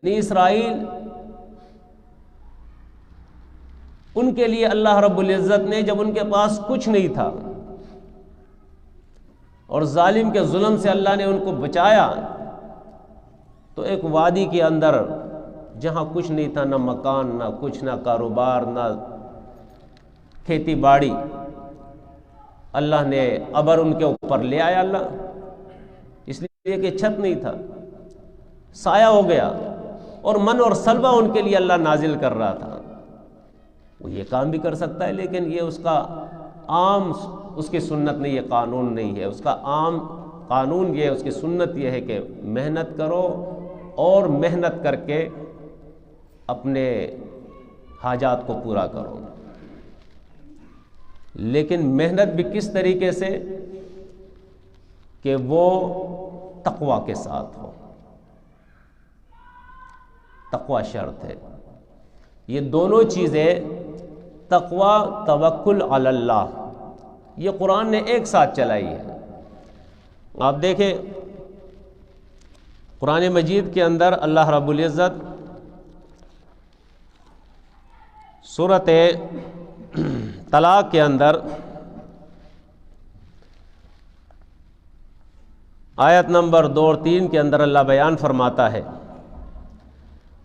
بنی اسرائیل، ان کے لیے اللہ رب العزت نے جب ان کے پاس کچھ نہیں تھا اور ظالم کے ظلم سے اللہ نے ان کو بچایا، تو ایک وادی کے اندر جہاں کچھ نہیں تھا، نہ مکان، نہ کچھ، نہ کاروبار، نہ کھیتی باڑی، اللہ نے ابر ان کے اوپر لے آیا اللہ، اس لیے کہ چھت نہیں تھا، سایہ ہو گیا، اور من اور سلوہ ان کے لیے اللہ نازل کر رہا تھا۔ وہ یہ کام بھی کر سکتا ہے، لیکن یہ اس کا عام، اس کی سنت نہیں، یہ قانون نہیں ہے، اس کا عام قانون یہ ہے، اس کی سنت یہ ہے کہ محنت کرو اور محنت کر کے اپنے حاجات کو پورا کرو، لیکن محنت بھی کس طریقے سے کہ وہ تقوی کے ساتھ ہو، تقوی شرط ہے۔ یہ دونوں چیزیں، تقوی، توکل علی اللہ، یہ قرآن نے ایک ساتھ چلائی ہے۔ آپ دیکھیں قرآن مجید کے اندر اللہ رب العزت سورۃ طلاق کے اندر آیت نمبر 2 اور 3 کے اندر اللہ بیان فرماتا ہے،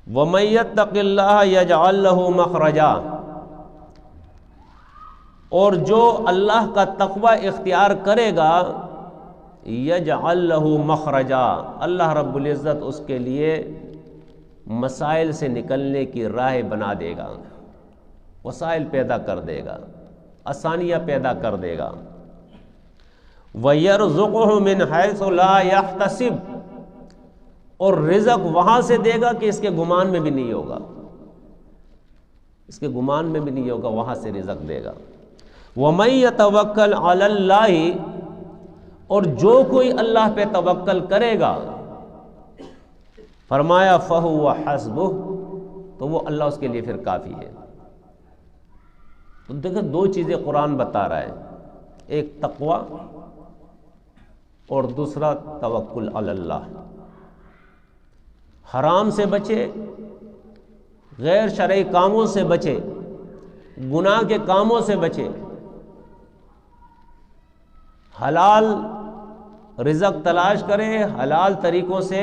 وَمَن يَتَّقِ اللَّهَ يَجْعَل لَّهُ مَخْرَجًا، اور جو اللہ کا تقوی اختیار کرے گا، یجعل لہ مخرجا، اللہ رب العزت اس کے لیے مسائل سے نکلنے کی راہ بنا دے گا، وسائل پیدا کر دے گا، آسانیاں پیدا کر دے گا۔ وَيَرْزُقْهُ مِنْ حَيْثُ لَا يَحْتَسِبُ، اور رزق وہاں سے دے گا کہ اس کے گمان میں بھی نہیں ہوگا، اس کے گمان میں بھی نہیں ہوگا، وہاں سے رزق دے گا۔ وَمَن يَتَوَكَّلْ عَلَى اللَّهِ، اور جو کوئی اللہ پہ توکل کرے گا، فرمایا فَهُوَ حَسْبُهُ، تو وہ اللہ اس کے لیے پھر کافی ہے۔ تو دیکھیں دو چیزیں قرآن بتا رہا ہے، ایک تقوی اور دوسرا توکل علی اللہ۔ حرام سے بچے، غیر شرعی کاموں سے بچے، گناہ کے کاموں سے بچے، حلال رزق تلاش کرے، حلال طریقوں سے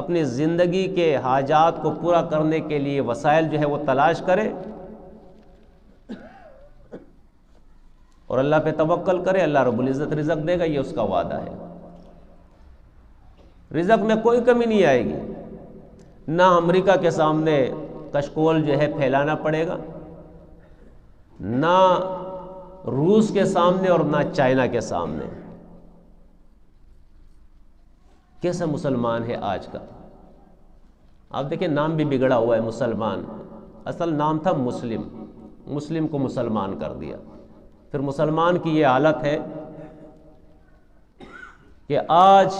اپنی زندگی کے حاجات کو پورا کرنے کے لیے وسائل جو ہے وہ تلاش کرے، اور اللہ پہ توکل کرے، اللہ رب العزت رزق دے گا، یہ اس کا وعدہ ہے۔ رزق میں کوئی کمی نہیں آئے گی، نہ امریکہ کے سامنے کشکول جو ہے پھیلانا پڑے گا، نہ روس کے سامنے اور نہ چائنا کے سامنے۔ کیسا مسلمان ہے آج کا؟ آپ دیکھیں نام بھی بگڑا ہوا ہے مسلمان، اصل نام تھا مسلم، مسلم کو مسلمان کر دیا۔ پھر مسلمان کی یہ حالت ہے کہ آج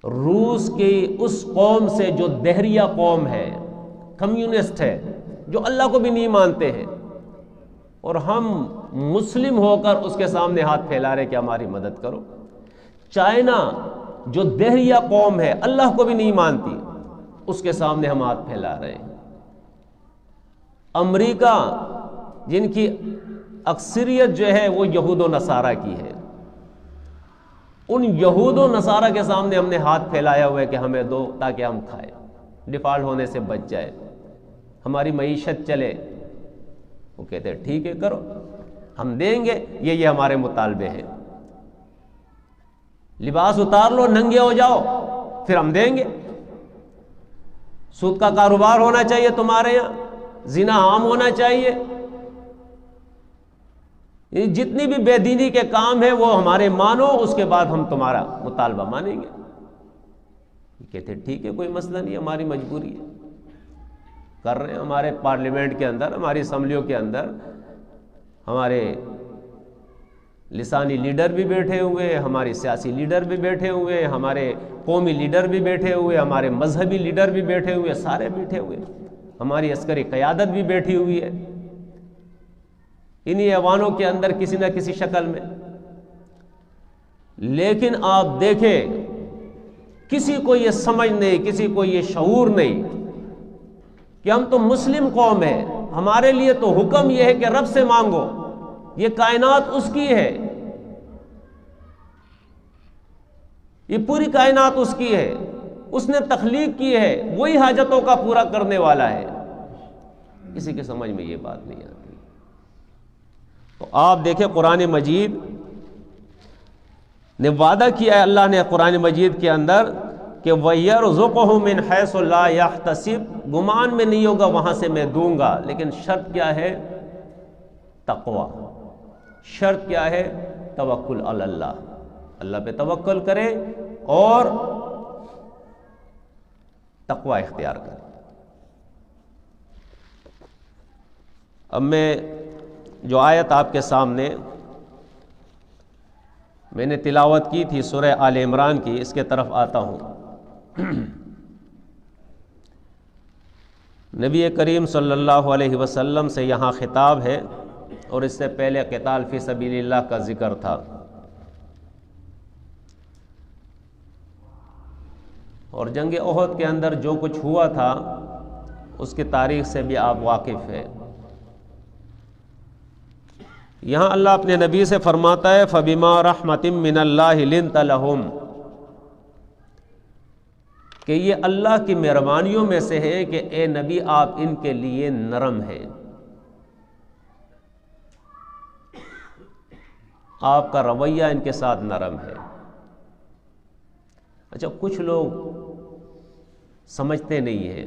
روس کی اس قوم سے جو دہریہ قوم ہے، کمیونسٹ ہے، جو اللہ کو بھی نہیں مانتے ہیں، اور ہم مسلم ہو کر اس کے سامنے ہاتھ پھیلا رہے کہ ہماری مدد کرو۔ چائنا جو دہریہ قوم ہے، اللہ کو بھی نہیں مانتی، اس کے سامنے ہم ہاتھ پھیلا رہے ہیں۔ امریکہ جن کی اکثریت جو ہے وہ یہود و نصارہ کی ہے، ان یہود و نصارہ کے سامنے ہم نے ہاتھ پھیلایا ہوا ہے کہ ہمیں دو تاکہ ہم کھائیں، ڈیفالٹ ہونے سے بچ جائے، ہماری معیشت چلے۔ وہ کہتے ہیں ٹھیک ہے کرو، ہم دیں گے، یہ ہمارے مطالبے ہیں، لباس اتار لو، ننگے ہو جاؤ، پھر ہم دیں گے۔ سود کا کاروبار ہونا چاہیے تمہارے یہاں، زنا عام ہونا چاہیے، جتنی بھی بے دینی کے کام ہیں وہ ہمارے مانو، اس کے بعد ہم تمہارا مطالبہ مانیں گے۔ کہتے ٹھیک ہے کوئی مسئلہ نہیں، ہماری مجبوری ہے، کر رہے ہیں۔ ہمارے پارلیمنٹ کے اندر، ہماری اسمبلیوں کے اندر ہمارے لسانی لیڈر بھی بیٹھے ہوئے ہیں، ہماری سیاسی لیڈر بھی بیٹھے ہوئے ہیں، ہمارے قومی لیڈر بھی بیٹھے ہوئے، ہمارے مذہبی لیڈر بھی بیٹھے ہوئے، سارے بیٹھے ہوئے، ہماری عسکری قیادت بھی بیٹھی ہوئی ہے انہی ایوانوں کے اندر کسی نہ کسی شکل میں۔ لیکن آپ دیکھیں کسی کو یہ سمجھ نہیں، کسی کو یہ شعور نہیں کہ ہم تو مسلم قوم ہے، ہمارے لیے تو حکم یہ ہے کہ رب سے مانگو، یہ کائنات اس کی ہے، یہ پوری کائنات اس کی ہے، اس نے تخلیق کی ہے، وہی حاجتوں کا پورا کرنے والا ہے۔ کسی کے سمجھ میں یہ بات نہیں آتی۔ تو آپ دیکھیں قرآن مجید نے وعدہ کیا ہے، اللہ نے قرآن مجید کے اندر کہ وَيَرْزُقُهُ مِنْ حَيْثُ لَا يَحْتَسِبُ، گمان میں نہیں ہوگا وہاں سے میں دوں گا، لیکن شرط کیا ہے؟ تقوی۔ شرط کیا ہے؟ توکل علی اللہ، اللہ پہ توکل کرے اور تقوی اختیار کرے۔ اب میں جو آیت آپ کے سامنے میں نے تلاوت کی تھی سورہ آل عمران کی، اس کے طرف آتا ہوں۔ نبی کریم صلی اللہ علیہ وسلم سے یہاں خطاب ہے، اور اس سے پہلے قتال فی سبیل اللہ کا ذکر تھا، اور جنگ احد کے اندر جو کچھ ہوا تھا اس کی تاریخ سے بھی آپ واقف ہیں۔ یہاں اللہ اپنے نبی سے فرماتا ہے فَبِمَا رَحْمَةٍ مِّنَ اللَّهِ لِنْتَ لَهُمْ، کہ یہ اللہ کی مہربانیوں میں سے ہے کہ اے نبی آپ ان کے لیے نرم ہیں، آپ کا رویہ ان کے ساتھ نرم ہے۔ اچھا، کچھ لوگ سمجھتے نہیں ہیں،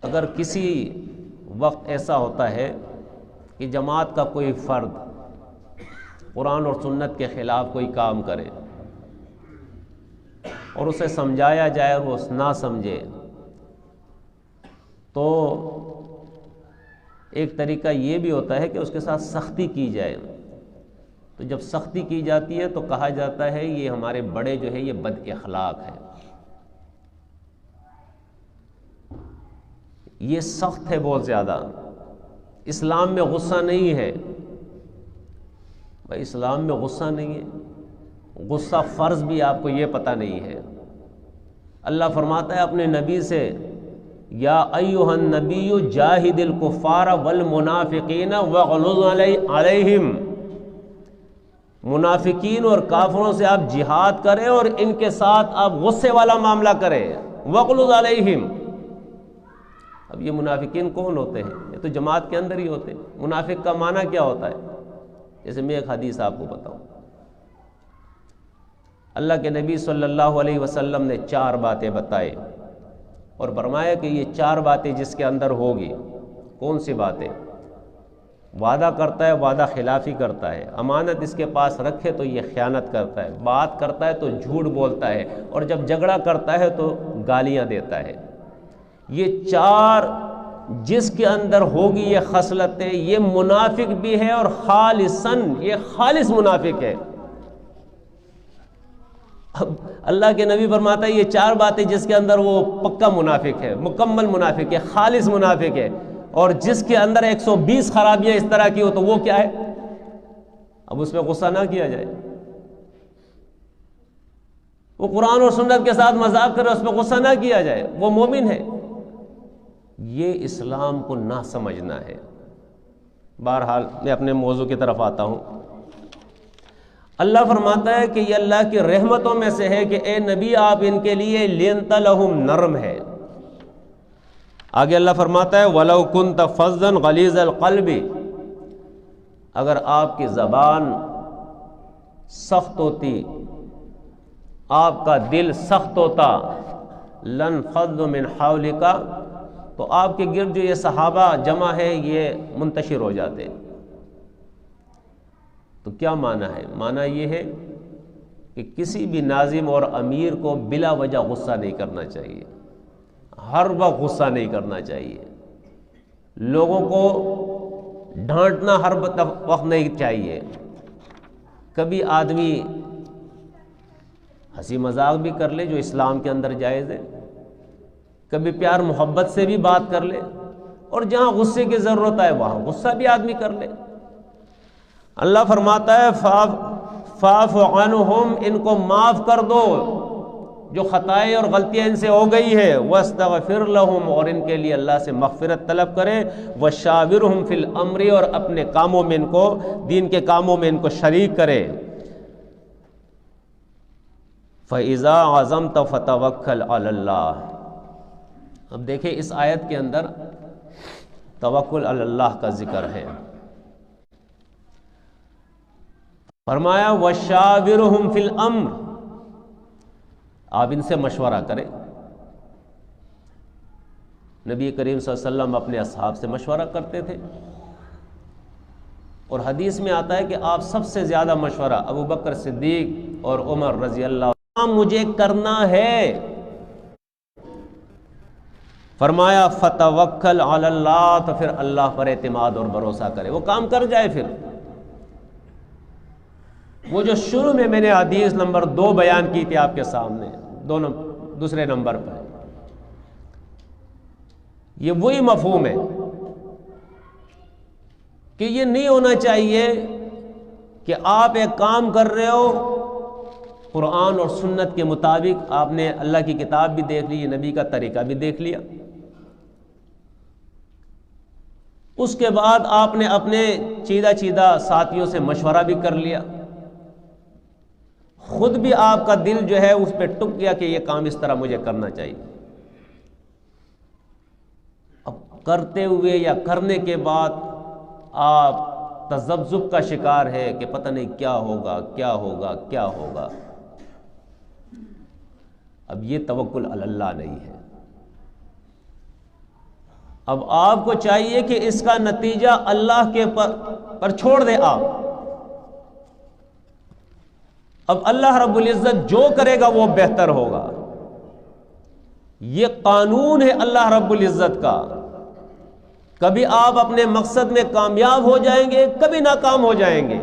اگر کسی وقت ایسا ہوتا ہے کہ جماعت کا کوئی فرد قرآن اور سنت کے خلاف کوئی کام کرے اور اسے سمجھایا جائے اور وہ نہ سمجھے، تو ایک طریقہ یہ بھی ہوتا ہے کہ اس کے ساتھ سختی کی جائے۔ تو جب سختی کی جاتی ہے تو کہا جاتا ہے یہ ہمارے بڑے جو ہے یہ بد اخلاق ہے، یہ سخت ہے بہت زیادہ، اسلام میں غصہ نہیں ہے۔ بھائی اسلام میں غصہ نہیں ہے، غصہ فرض بھی آپ کو یہ پتہ نہیں ہے۔ اللہ فرماتا ہے اپنے نبی سے یا ایھا النبی جاہد الکفار والمنافقین واغلظ علیہم، منافقین اور کافروں سے آپ جہاد کریں اور ان کے ساتھ آپ غصے والا معاملہ کریں، واغلظ علیہم۔ اب یہ منافقین کون ہوتے ہیں؟ یہ تو جماعت کے اندر ہی ہوتے ہیں۔ منافق کا معنی کیا ہوتا ہے؟ جیسے میں ایک حدیث آپ کو بتاؤں، اللہ کے نبی صلی اللہ علیہ وسلم نے 4 باتیں بتائے اور فرمایا کہ یہ 4 باتیں جس کے اندر ہوگی، کون سی باتیں؟ وعدہ کرتا ہے وعدہ خلافی کرتا ہے، امانت اس کے پاس رکھے تو یہ خیانت کرتا ہے، بات کرتا ہے تو جھوٹ بولتا ہے، اور جب جھگڑا کرتا ہے تو گالیاں دیتا ہے۔ یہ 4 جس کے اندر ہوگی یہ خصلتیں، یہ منافق بھی ہے اور خالصاً یہ خالص منافق ہے۔ اب اللہ کے نبی فرماتا ہے یہ 4 باتیں جس کے اندر وہ پکا منافق ہے، مکمل منافق ہے، خالص منافق ہے، اور جس کے اندر 120 خرابیاں اس طرح کی ہو تو وہ کیا ہے؟ اب اس پہ غصہ نہ کیا جائے، وہ قرآن اور سنت کے ساتھ مذاق کرے، اس پہ غصہ نہ کیا جائے، وہ مومن ہے۔ یہ اسلام کو نہ سمجھنا ہے۔ بہرحال میں اپنے موضوع کی طرف آتا ہوں۔ اللہ فرماتا ہے کہ یہ اللہ کی رحمتوں میں سے ہے کہ اے نبی آپ ان کے لیے لِنْتَ لَهُمْ نرم ہے۔ آگے اللہ فرماتا ہے وَلَوْ كُنْتَ فَظًّا غَلِيظَ الْقَلْبِ، اگر آپ کی زبان سخت ہوتی، آپ کا دل سخت ہوتا، لَانْفَضُّوا مِنْ حَوْلِكَ، تو آپ کے گرد جو یہ صحابہ جمع ہے یہ منتشر ہو جاتے۔ تو کیا معنی ہے؟ معنی یہ ہے کہ کسی بھی ناظم اور امیر کو بلا وجہ غصہ نہیں کرنا چاہیے، ہر وقت غصہ نہیں کرنا چاہیے، لوگوں کو ڈانٹنا ہر وقت نہیں چاہیے۔ کبھی آدمی ہنسی مذاق بھی کر لے جو اسلام کے اندر جائز ہے، کبھی پیار محبت سے بھی بات کر لے، اور جہاں غصے کی ضرورت ہے وہاں غصہ بھی آدمی کر لے۔ اللہ فرماتا ہے فاعف عنہم، ان کو معاف کر دو جو خطائیں اور غلطیاں ان سے ہو گئی ہے، واستغفر لہم، اور ان کے لیے اللہ سے مغفرت طلب کرے، وشاورہم فی الامر، اور اپنے کاموں میں ان کو، دین کے کاموں میں ان کو شریک کرے۔ فَإِذَا عَزَمْتَ فَتَوَكَّلْ عَلَى اللَّهِ۔ اب دیکھیں اس آیت کے اندر توکل علی اللہ کا ذکر ہے۔ فرمایا وَشَاوِرْهُمْ فِي الْأَمْرِ، آپ ان سے مشورہ کریں۔ نبی کریم صلی اللہ علیہ وسلم اپنے اصحاب سے مشورہ کرتے تھے، اور حدیث میں آتا ہے کہ آپ سب سے زیادہ مشورہ ابو بکر صدیق اور عمر رضی اللہ عنہ، مجھے کرنا ہے۔ فرمایا فتوکل علی اللہ، تو پھر اللہ پر اعتماد اور بھروسہ کرے، وہ کام کر جائے۔ پھر وہ جو شروع میں نے حدیث نمبر 2 بیان کی تھی آپ کے سامنے، دوسرے نمبر پر، یہ وہی مفہوم ہے کہ یہ نہیں ہونا چاہیے کہ آپ ایک کام کر رہے ہو قرآن اور سنت کے مطابق، آپ نے اللہ کی کتاب بھی دیکھ لی، نبی کا طریقہ بھی دیکھ لیا، اس کے بعد آپ نے اپنے چیدہ ساتھیوں سے مشورہ بھی کر لیا، خود بھی آپ کا دل جو ہے اس پہ ٹک گیا کہ یہ کام اس طرح مجھے کرنا چاہیے۔ اب کرتے ہوئے یا کرنے کے بعد آپ تذبذب کا شکار ہے کہ پتہ نہیں کیا ہوگا کیا ہوگا کیا ہوگا، اب یہ توکل علی اللہ نہیں ہے۔ اب آپ کو چاہیے کہ اس کا نتیجہ اللہ کے پر چھوڑ دیں آپ۔ اب اللہ رب العزت جو کرے گا وہ بہتر ہوگا، یہ قانون ہے اللہ رب العزت کا۔ کبھی آپ اپنے مقصد میں کامیاب ہو جائیں گے، کبھی ناکام ہو جائیں گے۔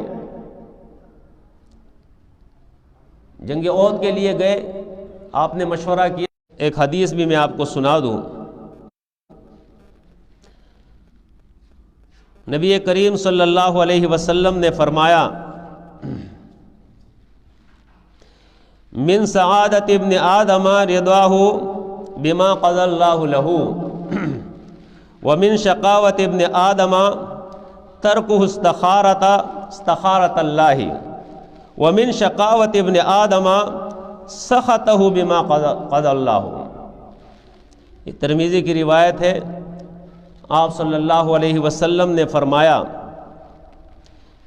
جنگ احد کے لیے گئے، آپ نے مشورہ کیا، ایک حدیث بھی میں آپ کو سنا دوں۔ نبی کریم صلی اللہ علیہ وسلم نے فرمایا من سعادت ابن آدم رضاہ بما قضى اللہ لہ، ومن شقاوت ابن آدم ترکہ استخارۃ اللہ، ومن شقاوت ابن آدم سخطہ بما قضى اللہ۔ یہ ترمذی کی روایت ہے، آپ صلی اللہ علیہ وسلم نے فرمایا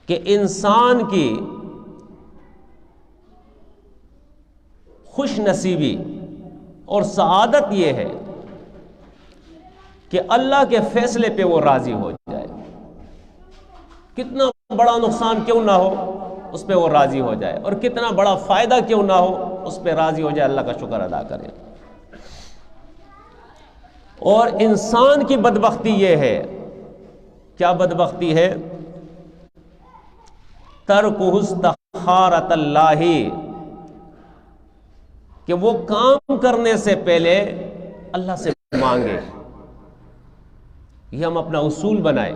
کہ انسان کی خوش نصیبی اور سعادت یہ ہے کہ اللہ کے فیصلے پہ وہ راضی ہو جائے، کتنا بڑا نقصان کیوں نہ ہو اس پہ وہ راضی ہو جائے، اور کتنا بڑا فائدہ کیوں نہ ہو اس پہ راضی ہو جائے، اللہ کا شکر ادا کرے۔ اور انسان کی بدبختی یہ ہے، کیا بدبختی ہے؟ ترکہ استخارۃ اللہ، کہ وہ کام کرنے سے پہلے اللہ سے مانگے۔ یہ ہم اپنا اصول بنائے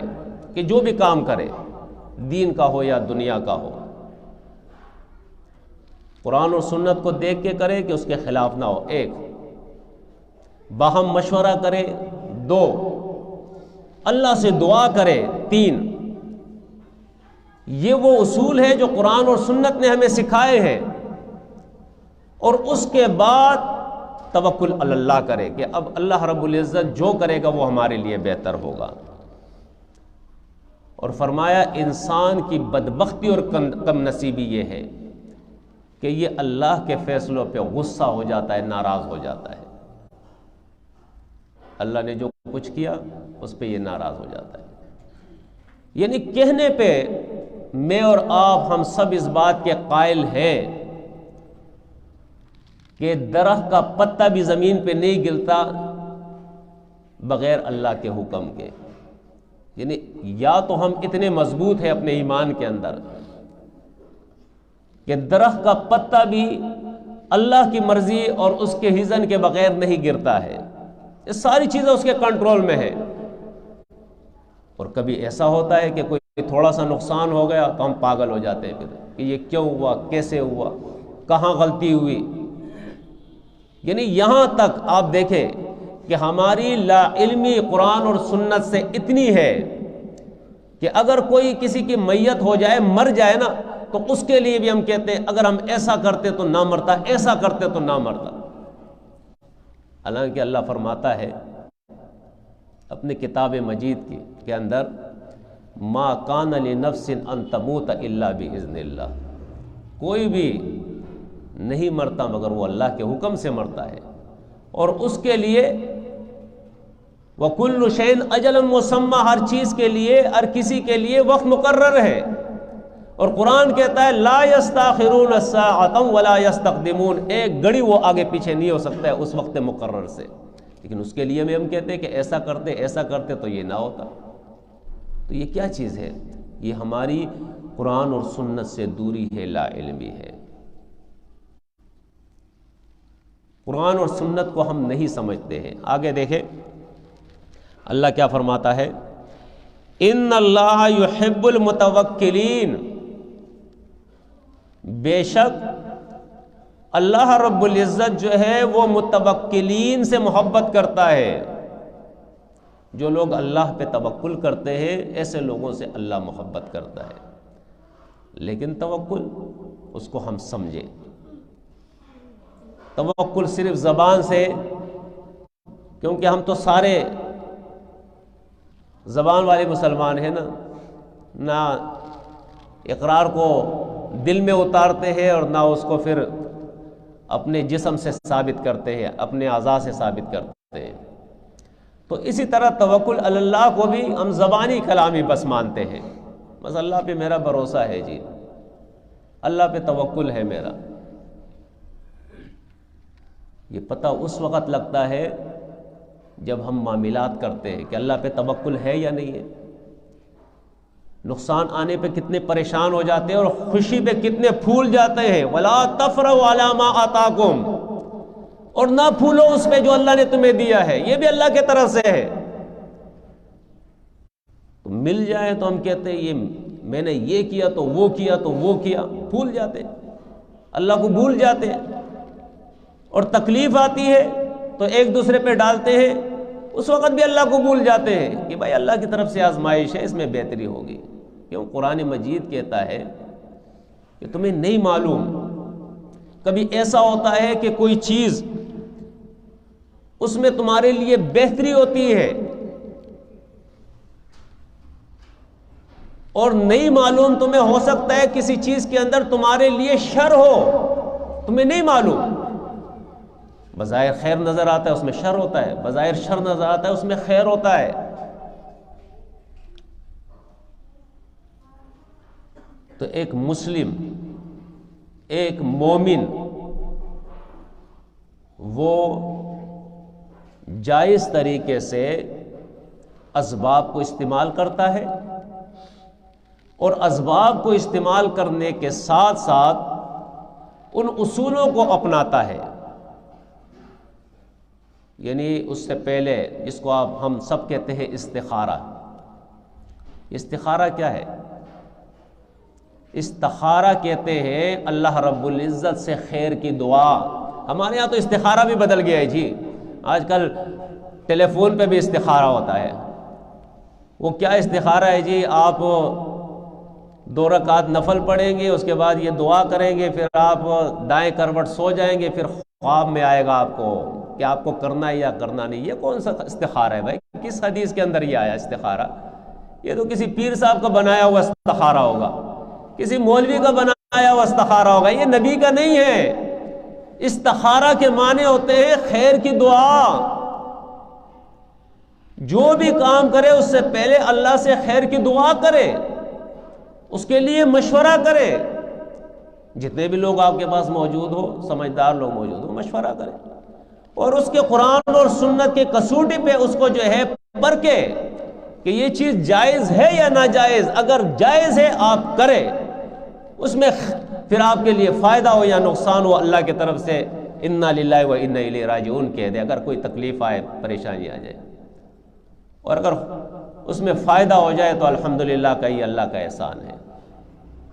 کہ جو بھی کام کرے، دین کا ہو یا دنیا کا ہو، قرآن اور سنت کو دیکھ کے کرے کہ اس کے خلاف نہ ہو، 1، باہم مشورہ کرے، 2، اللہ سے دعا کرے، 3۔ یہ وہ اصول ہے جو قرآن اور سنت نے ہمیں سکھائے ہیں، اور اس کے بعد توکل علی اللہ کرے کہ اب اللہ رب العزت جو کرے گا وہ ہمارے لیے بہتر ہوگا۔ اور فرمایا انسان کی بدبختی اور کم نصیبی یہ ہے کہ یہ اللہ کے فیصلوں پہ غصہ ہو جاتا ہے، ناراض ہو جاتا ہے، اللہ نے جو کچھ کیا اس پہ یہ ناراض ہو جاتا ہے۔ یعنی کہنے پہ میں اور آپ ہم سب اس بات کے قائل ہیں کہ درخت کا پتا بھی زمین پہ نہیں گرتا بغیر اللہ کے حکم کے۔ یعنی یا تو ہم اتنے مضبوط ہیں اپنے ایمان کے اندر کہ درخت کا پتا بھی اللہ کی مرضی اور اس کے اذن کے بغیر نہیں گرتا ہے، یہ ساری چیزیں اس کے کنٹرول میں ہے۔ اور کبھی ایسا ہوتا ہے کہ کوئی تھوڑا سا نقصان ہو گیا تو ہم پاگل ہو جاتے ہیں پھر کہ یہ کیوں ہوا، کیسے ہوا، کہاں غلطی ہوئی۔ یعنی یہاں تک آپ دیکھیں کہ ہماری لا علمی قرآن اور سنت سے اتنی ہے کہ اگر کوئی کسی کی میت ہو جائے، مر جائے نا، تو اس کے لیے بھی ہم کہتے ہیں اگر ہم ایسا کرتے تو نہ مرتا، ایسا کرتے تو نہ مرتا۔ حالانکہ اللہ فرماتا ہے اپنے کتاب مجید کے اندر ما کان لنفس ان تموت الا باذن اللہ، کوئی بھی نہیں مرتا مگر وہ اللہ کے حکم سے مرتا ہے، اور اس کے لیے وَكُلُّ شَيْءٍ أَجَلٌ مُّسَمًّى، ہر چیز کے لیے، ہر کسی کے لیے وقت مقرر ہے۔ اور قرآن کہتا ہے لا يستاخرون الساعة ولا يستقدمون، ایک گھڑی وہ آگے پیچھے نہیں ہو سکتا ہے اس وقت مقرر سے، لیکن اس کے لیے بھی ہم کہتے ہیں کہ ایسا کرتے تو یہ نہ ہوتا۔ تو یہ کیا چیز ہے؟ یہ ہماری قرآن اور سنت سے دوری ہے، لا علمی ہے۔ قرآن اور سنت کو ہم نہیں سمجھتے ہیں۔ آگے دیکھیں اللہ کیا فرماتا ہے، ان اللہ یحب المتوکلین، بے شک اللہ رب العزت جو ہے وہ متوکلین سے محبت کرتا ہے۔ جو لوگ اللہ پہ توکل کرتے ہیں ایسے لوگوں سے اللہ محبت کرتا ہے۔ لیکن توکل اس کو ہم سمجھیں، توکل صرف زبان سے، کیونکہ ہم تو سارے زبان والے مسلمان ہیں نہ اقرار کو دل میں اتارتے ہیں اور نہ اس کو پھر اپنے جسم سے ثابت کرتے ہیں، اپنے اعضاء سے ثابت کرتے ہیں۔ تو اسی طرح توکل علی اللہ کو بھی ہم زبانی کلامی بس مانتے ہیں، بس اللہ پہ میرا بھروسہ ہے جی، اللہ پہ توکل ہے میرا۔ یہ پتہ اس وقت لگتا ہے جب ہم معاملات کرتے ہیں کہ اللہ پہ توکل ہے یا نہیں ہے۔ نقصان آنے پہ کتنے پریشان ہو جاتے ہیں اور خوشی پہ کتنے پھول جاتے ہیں۔ وَلَا تَفْرَحُوا عَلَىٰ مَا آتَاكُمْ، اور نہ پھولو اس پہ جو اللہ نے تمہیں دیا ہے، یہ بھی اللہ کی طرف سے ہے۔ تو مل جائے تو ہم کہتے ہیں یہ میں نے یہ کیا تو وہ کیا تو وہ کیا، بھول جاتے اللہ کو، بھول جاتے ہیں۔ اور تکلیف آتی ہے تو ایک دوسرے پہ ڈالتے ہیں، اس وقت بھی اللہ کو بھول جاتے ہیں کہ بھائی اللہ کی طرف سے آزمائش ہے، اس میں بہتری ہوگی۔ کیوں؟ قرآن مجید کہتا ہے کہ تمہیں نہیں معلوم، کبھی ایسا ہوتا ہے کہ کوئی چیز اس میں تمہارے لیے بہتری ہوتی ہے، اور نہیں معلوم تمہیں ہو سکتا ہے کسی چیز کے اندر تمہارے لیے شر ہو، تمہیں نہیں معلوم۔ بظاہر خیر نظر آتا ہے اس میں شر ہوتا ہے، بظاہر شر نظر آتا ہے اس میں خیر ہوتا ہے۔ تو ایک مسلم، ایک مومن، وہ جائز طریقے سے اسباب کو استعمال کرتا ہے، اور اسباب کو استعمال کرنے کے ساتھ ساتھ ان اصولوں کو اپناتا ہے۔ یعنی اس سے پہلے جس کو ہم سب کہتے ہیں استخارہ۔ استخارہ کیا ہے؟ استخارہ کہتے ہیں اللہ رب العزت سے خیر کی دعا۔ ہمارے ہاں تو استخارہ بھی بدل گیا ہے جی، آج کل ٹیلی فون پہ بھی استخارہ ہوتا ہے۔ وہ کیا استخارہ ہے جی؟ آپ 2 رکعت نفل پڑھیں گے، اس کے بعد یہ دعا کریں گے، پھر آپ دائیں کروٹ سو جائیں گے، پھر خواب میں آئے گا آپ کو کہ آپ کو کرنا ہے یا کرنا نہیں۔ یہ کون سا استخارہ ہے بھائی؟ کس حدیث کے اندر یہ آیا استخارہ؟ یہ تو کسی پیر صاحب کا بنایا ہوا استخارہ ہوگا، کسی مولوی کا بنایا ہوا استخارہ ہوگا، یہ نبی کا نہیں ہے۔ استخارہ کے معنی ہوتے ہیں خیر کی دعا۔ جو بھی کام کرے اس سے پہلے اللہ سے خیر کی دعا کرے، اس کے لیے مشورہ کرے۔ جتنے بھی لوگ آپ کے پاس موجود ہو، سمجھدار لوگ موجود ہو، مشورہ کریں، اور اس کے قرآن اور سنت کے کسوٹی پہ اس کو جو ہے پرکھے کہ یہ چیز جائز ہے یا ناجائز۔ اگر جائز ہے آپ کریں، اس میں پھر آپ کے لیے فائدہ ہو یا نقصان ہو، اللہ کی طرف سے انا للہ و انا الیہ راجعون کہہ دے، اگر کوئی تکلیف آئے، پریشانی آ جائے۔ اور اگر اس میں فائدہ ہو جائے تو الحمدللہ کا یہ اللہ کا احسان ہے۔